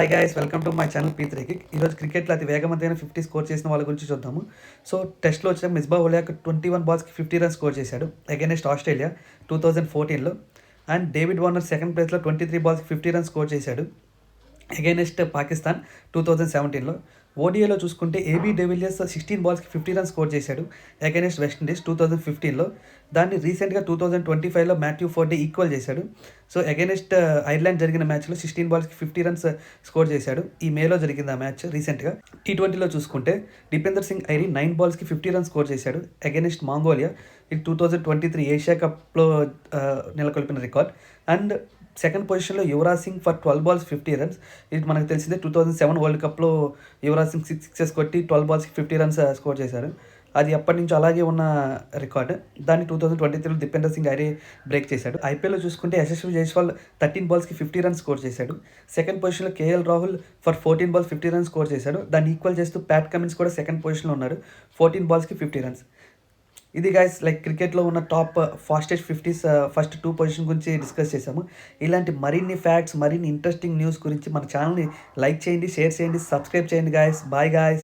Hi guys, welcome to my channel పీ3 kick. ఈరోజు క్రికెట్లో అతి వేగవంతమైన 50 స్కోర్ చేసిన వాళ్ళ గురించి చూద్దాము. సో టెస్ట్లో వచ్చిన మిస్బా ఉల్-హక్ 21 బాల్స్కి 50 రన్స్ స్కోర్ చేశాడు అగైనెస్ట్ ఆస్ట్రేలియా 2014లో. అండ్ డేవిడ్ వార్నర్ సెకండ్ ప్లేస్లో 23 బాల్స్కి 50 రన్స్ స్కోర్ చేశాడు అగైనెస్ట్ పాకిస్తాన్ 2017లో. ఓడిఐలో చూసుకుంటే ఏబీ డెవిలియర్స్ 16 బాల్స్కి 50 రన్స్ స్కోర్ చేశాడు అగైనెస్ట్ వెస్టిండీస్ 2015లో. దాన్ని రీసెంట్గా 2025లో మాథ్యూ ఫోర్డే ఈక్వల్ చేశాడు. సో అగైనెస్ట్ ఐర్లాండ్ జరిగిన మ్యాచ్లో 16 బాల్స్కి 50 రన్స్ స్కోర్ చేశాడు. ఈ మేలో జరిగింది ఆ మ్యాచ్ రీసెంట్గా. T20లో చూసుకుంటే దీపేందర్ సింగ్ ఐరీ 9 బాల్స్కి 50 రన్స్ స్కోర్ చేశాడు అగైనెస్ట్ మంగోలియా. ఇది 2023 ఏషియా కప్లో నెలకొల్పిన రికార్డ్. అండ్ సెకండ్ పొజిషన్లో Yuvraj sing for 12 balls 50 runs. ఇది మనకు తెలిసిందే, 2007 వరల్డ్ కప్లో యువరాజ్ సింగ్ 6 సిక్సెస్ కొట్టి 12 బాల్స్కి 50 రన్స్ స్కోర్ చేశారు. అది అప్పటి నుంచి అలాగే ఉన్న రికార్డ్. దాన్ని 2023లో దీపేందర్ సింగ్ ఐరీ బ్రేక్ చేశాడు. ఐపీఎల్లో చూసుకుంటే యశస్వి జైస్వాల్ 13 బాల్స్కి 50 రన్స్ స్కోర్ చేశాడు. సెకండ్ పొజిషన్లో KL Rahul for 14 balls 50 runs score చేశాడు. దాన్ని ఈక్వల్ చేస్తూ ప్యాట్ కమిన్స్ కూడా సెకండ్ పొజిషన్లో ఉన్నాడు, 14 బాల్స్కి 50 రన్స్. ఇది గైస్ లైక్ క్రికెట్లో ఉన్న top fastest 50s first 2 position గురించి డిస్కస్ చేసాము. ఇలాంటి మరిన్ని ఫ్యాక్ట్స్, మరిన్ని ఇంట్రెస్టింగ్ న్యూస్ గురించి మన ఛానల్ని లైక్ చేయండి, షేర్ చేయండి, సబ్స్క్రైబ్ చేయండి గైస్. Bye guys.